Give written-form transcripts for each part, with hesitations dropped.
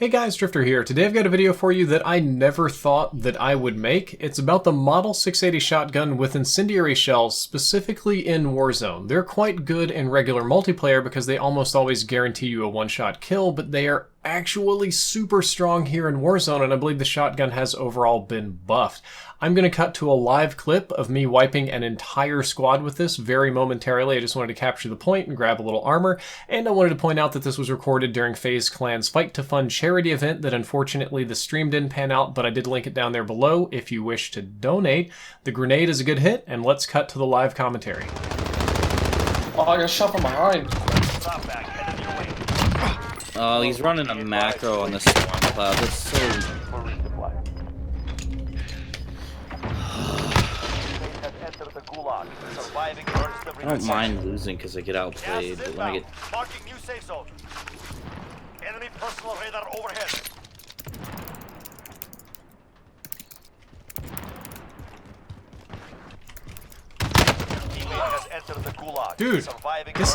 Hey guys, Drifter here. Today I've got a video for you that I never thought that I would make. It's about the Model 680 shotgun with incendiary shells, specifically in Warzone. They're quite good in regular multiplayer because they almost always guarantee you a one-shot kill, but they are actually super strong here in Warzone, and I believe the shotgun has overall been buffed. I'm going to cut to a live clip of me wiping an entire squad with this very momentarily. I just wanted to capture the point and grab a little armor, and I wanted to point out that this was recorded during FaZe Clan's Fight to Fund charity event that unfortunately the stream didn't pan out, but I did link it down there below if you wish to donate. The grenade is a good hit, and let's cut to the live commentary. Oh, I got shot from behind. Oh, he's running a macro on the storm cloud. That's so... I don't mind losing because I get outplayed, but when I get... Marking new safe zone. Enemy personal radar overhead. Has entered the gulag. Dude, this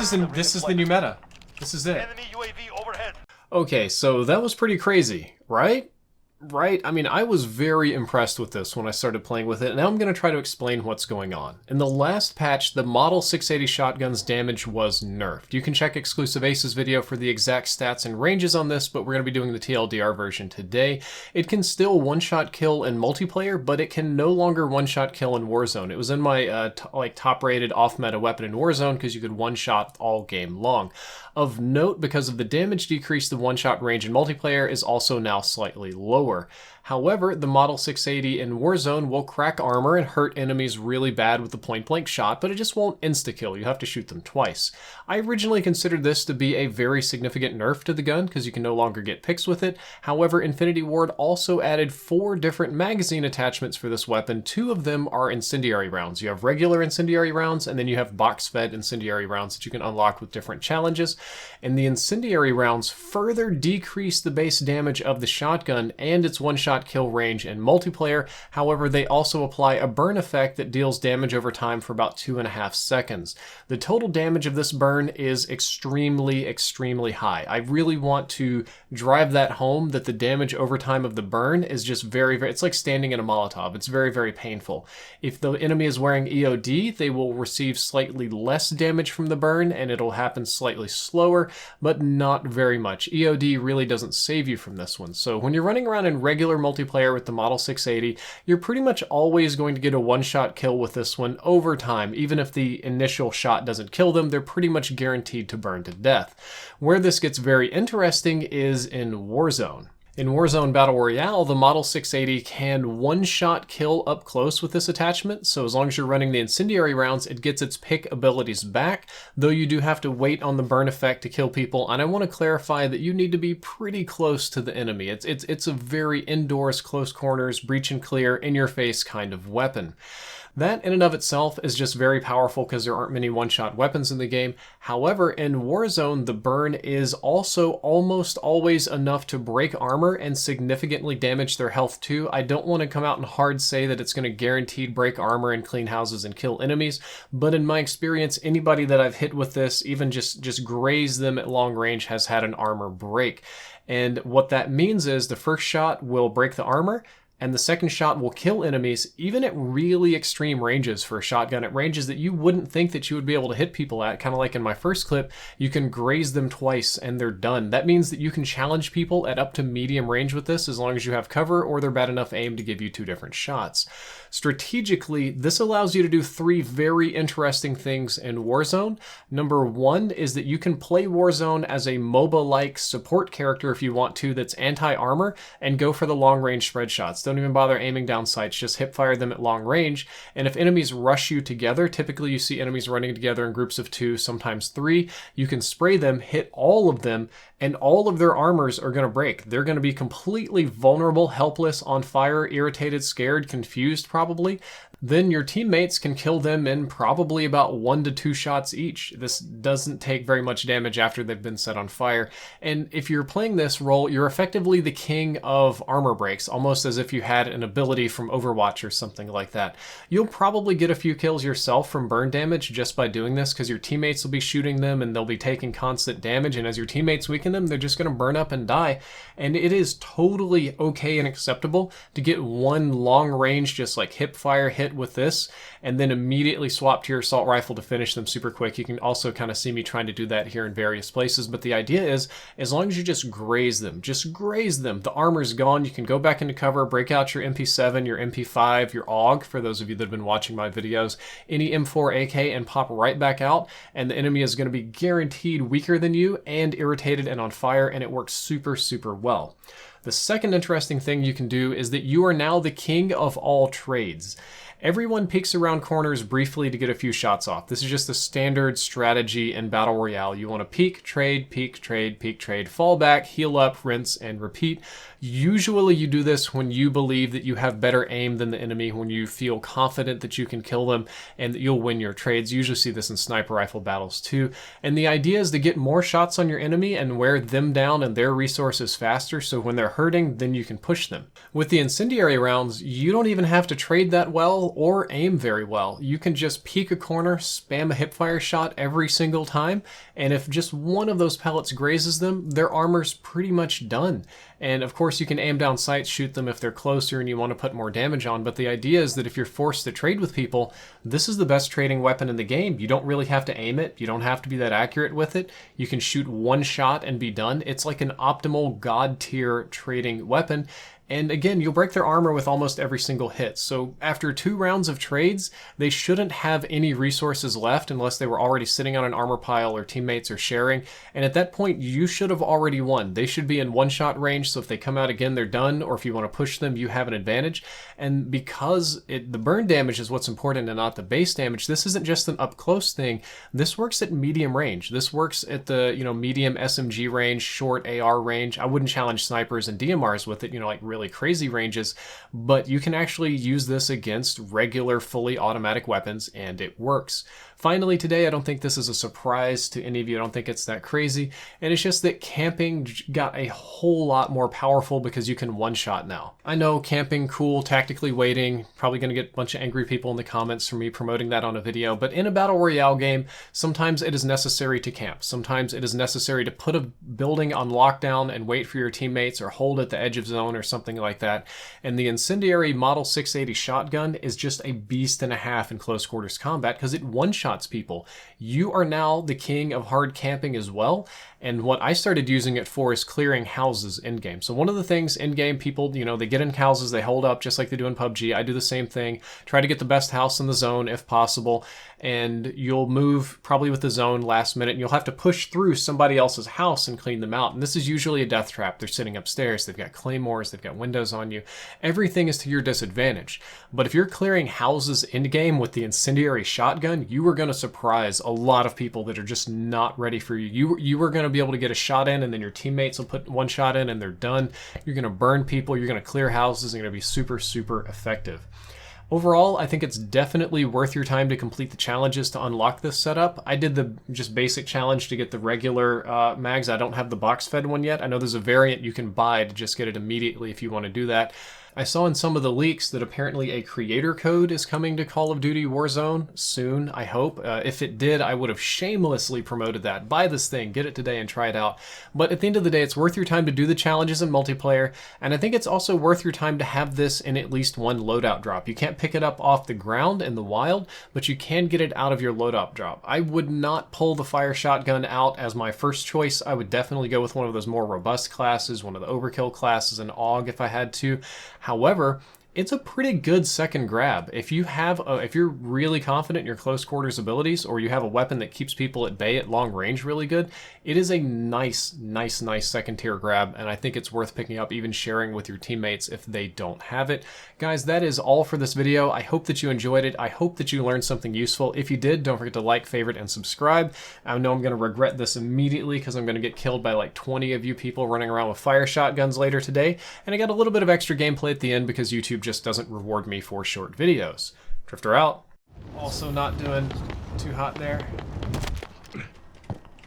is the new meta. This is it. Enemy UAV overhead. Okay, so that was pretty crazy, right? Right? I mean, I was very impressed with this when I started playing with it, and now I'm going to try to explain what's going on. In the last patch, the Model 680 shotgun's damage was nerfed. You can check Exclusive Ace's video for the exact stats and ranges on this, but we're going to be doing the TLDR version today. It can still one-shot kill in multiplayer, but it can no longer one-shot kill in Warzone. It was in my top-rated off-meta weapon in Warzone because you could one-shot all game long. Of note, because of the damage decrease, the one-shot range in multiplayer is also now slightly lower. However, the Model 680 in Warzone will crack armor and hurt enemies really bad with the point-blank shot, but it just won't insta-kill. You have to shoot them twice. I originally considered this to be a very significant nerf to the gun because you can no longer get picks with it. However, Infinity Ward also added 4 different magazine attachments for this weapon. 2 of them are incendiary rounds. You have regular incendiary rounds, and then you have box-fed incendiary rounds that you can unlock with different challenges. And the incendiary rounds further decrease the base damage of the shotgun and its one-shot kill range in multiplayer. However, they also apply a burn effect that deals damage over time for about 2.5 seconds. The total damage of this burn is extremely high. I really want to drive that home, that the damage over time of the burn is just very, it's like standing in a Molotov. It's very painful. If the enemy is wearing EOD, they will receive slightly less damage from the burn, and it'll happen slightly slower, but not very much. EOD really doesn't save you from this one. So when you're running around in regular multiplayer with the Model 680, you're pretty much always going to get a one-shot kill with this one over time. Even if the initial shot doesn't kill them, they're pretty much guaranteed to burn to death. Where this gets very interesting is in Warzone. In Warzone Battle Royale, the Model 680 can one-shot kill up close with this attachment, so as long as you're running the incendiary rounds, it gets its pick abilities back, though you do have to wait on the burn effect to kill people, and I want to clarify that you need to be pretty close to the enemy. It's a very indoors, close corners, breach and clear, in-your-face kind of weapon. That in and of itself is just very powerful because there aren't many one-shot weapons in the game. However, in Warzone, the burn is also almost always enough to break armor and significantly damage their health too. I don't want to come out and hard say that it's going to guaranteed break armor and clean houses and kill enemies, but in my experience, anybody that I've hit with this, even just graze them at long range, has had an armor break. And what that means is the first shot will break the armor, and the second shot will kill enemies, even at really extreme ranges for a shotgun, at ranges that you wouldn't think that you would be able to hit people at. Kind of like in my first clip, you can graze them twice and they're done. That means that you can challenge people at up to medium range with this as long as you have cover or they're bad enough aim to give you 2 different shots. Strategically, this allows you to do 3 very interesting things in Warzone. Number 1 is that you can play Warzone as a MOBA-like support character if you want to, that's anti-armor, and go for the long-range spread shots. Don't even bother aiming down sights, just hip fire them at long range. And if enemies rush you together, typically you see enemies running together in groups of 2, sometimes 3, you can spray them, hit all of them, and all of their armors are going to break. They're going to be completely vulnerable, helpless, on fire, irritated, scared, confused probably. Then your teammates can kill them in probably about 1 to 2 shots each. This doesn't take very much damage after they've been set on fire. And if you're playing this role, you're effectively the king of armor breaks, almost as if you had an ability from Overwatch or something like that. You'll probably get a few kills yourself from burn damage just by doing this, because your teammates will be shooting them and they'll be taking constant damage, and as your teammates weaken them, they're just going to burn up and die. And it is totally okay and acceptable to get one long range, just like hip fire hit with this, and then immediately swap to your assault rifle to finish them super quick. You can also kind of see me trying to do that here in various places, but the idea is, as long as you just graze them, the armor's gone, you can go back into cover, break out your MP7, your MP5, your AUG, for those of you that have been watching my videos, any M4 AK, and pop right back out, and the enemy is going to be guaranteed weaker than you and irritated and on fire, and it works super, super well. The second interesting thing you can do is that you are now the king of all trades. Everyone peeks around corners briefly to get a few shots off. This is just the standard strategy in Battle Royale. You want to peek, trade, peek, trade, peek, trade, fall back, heal up, rinse, and repeat. Usually you do this when you believe that you have better aim than the enemy, when you feel confident that you can kill them and that you'll win your trades. You usually see this in sniper rifle battles too. And the idea is to get more shots on your enemy and wear them down and their resources faster, so when they're hurting, then you can push them. With the incendiary rounds, you don't even have to trade that well or aim very well. You can just peek a corner, spam a hipfire shot every single time, and if just one of those pellets grazes them, their armor's pretty much done. And of course you can aim down sights, shoot them if they're closer and you want to put more damage on, but the idea is that if you're forced to trade with people, this is the best trading weapon in the game. You don't really have to aim it, you don't have to be that accurate with it, you can shoot one shot and be done. It's like an optimal god tier trading weapon. And again, you'll break their armor with almost every single hit. So after 2 rounds of trades, they shouldn't have any resources left unless they were already sitting on an armor pile or teammates are sharing. And at that point, you should have already won. They should be in one-shot range, so if they come out again, they're done. Or if you want to push them, you have an advantage. And because the burn damage is what's important and not the base damage, this isn't just an up-close thing. This works at medium range. This works at the medium SMG range, short AR range. I wouldn't challenge snipers and DMRs with it, like really crazy ranges, but you can actually use this against regular fully automatic weapons and it works. Finally today, I don't think this is a surprise to any of you. I don't think it's that crazy, and it's just that camping got a whole lot more powerful because you can one-shot now. I know, camping, cool, tactically waiting, probably going to get a bunch of angry people in the comments for me promoting that on a video, but in a Battle Royale game, sometimes it is necessary to camp. Sometimes it is necessary to put a building on lockdown and wait for your teammates or hold at the edge of zone or something like that, and the Incendiary Model 680 shotgun is just a beast and a half in close quarters combat because it one-shots people. You are now the king of hard camping as well, and what I started using it for is clearing houses in-game. So one of the things in-game, people, they get in houses, they hold up just like they do in PUBG. I do the same thing, try to get the best house in the zone if possible, and you'll move probably with the zone last minute, and you'll have to push through somebody else's house and clean them out. And this is usually a death trap. They're sitting upstairs, they've got claymores, they've got windows on you. Everything is to your disadvantage. But if you're clearing houses in-game with the Incendiary shotgun, you are going to surprise a lot of people that are just not ready for you. You are going to be able to get a shot in, and then your teammates will put one shot in and they're done. You're going to burn people, you're going to clear houses, and you're going to be super, super effective. Overall, I think it's definitely worth your time to complete the challenges to unlock this setup. I did the just basic challenge to get the regular mags. I don't have the box fed one yet. I know there's a variant you can buy to just get it immediately if you want to do that. I saw in some of the leaks that apparently a creator code is coming to Call of Duty Warzone soon, I hope. If it did, I would have shamelessly promoted that. Buy this thing, get it today and try it out. But at the end of the day, it's worth your time to do the challenges in multiplayer, and I think it's also worth your time to have this in at least one loadout drop. You can't pick it up off the ground in the wild, but you can get it out of your loadout drop. I would not pull the fire shotgun out as my first choice. I would definitely go with one of those more robust classes, one of the overkill classes, an AUG if I had to. However, it's a pretty good second grab. If you're really confident in your close quarters abilities, or you have a weapon that keeps people at bay at long range really good, it is a nice second tier grab, and I think it's worth picking up, even sharing with your teammates if they don't have it. Guys, that is all for this video. I hope that you enjoyed it. I hope that you learned something useful. If you did, don't forget to like, favorite, and subscribe. I know I'm going to regret this immediately because I'm going to get killed by like 20 of you people running around with fire shotguns later today, and I got a little bit of extra gameplay at the end because YouTube just doesn't reward me for short videos. Drifter out. Also not doing too hot there.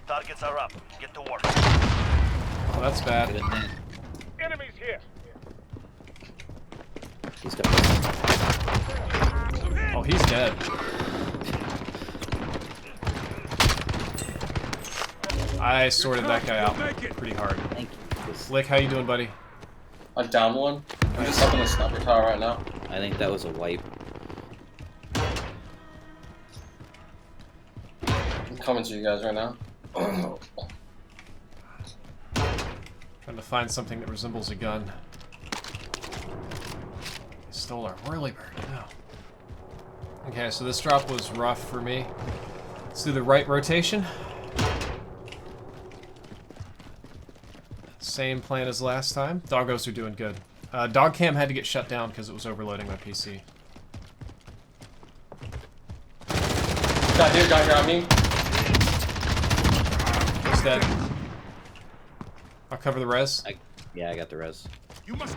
Targets are up. Get to work. Oh, that's bad. Enemies here. He's got. Oh, he's dead. I sorted that guy out pretty hard. Thank you. Slick, how you doing, buddy? I down one. I'm just up in the sniper tower right now. I think that was a wipe. I'm coming to you guys right now. Trying to find something that resembles a gun. Stole our whirly bird, no. Okay, so this drop was rough for me. Let's do the right rotation. Same plan as last time. Doggos are doing good. Dog cam had to get shut down because it was overloading my PC. Guy here on me. He's dead. I'll cover the res. Yeah, I got the res. You must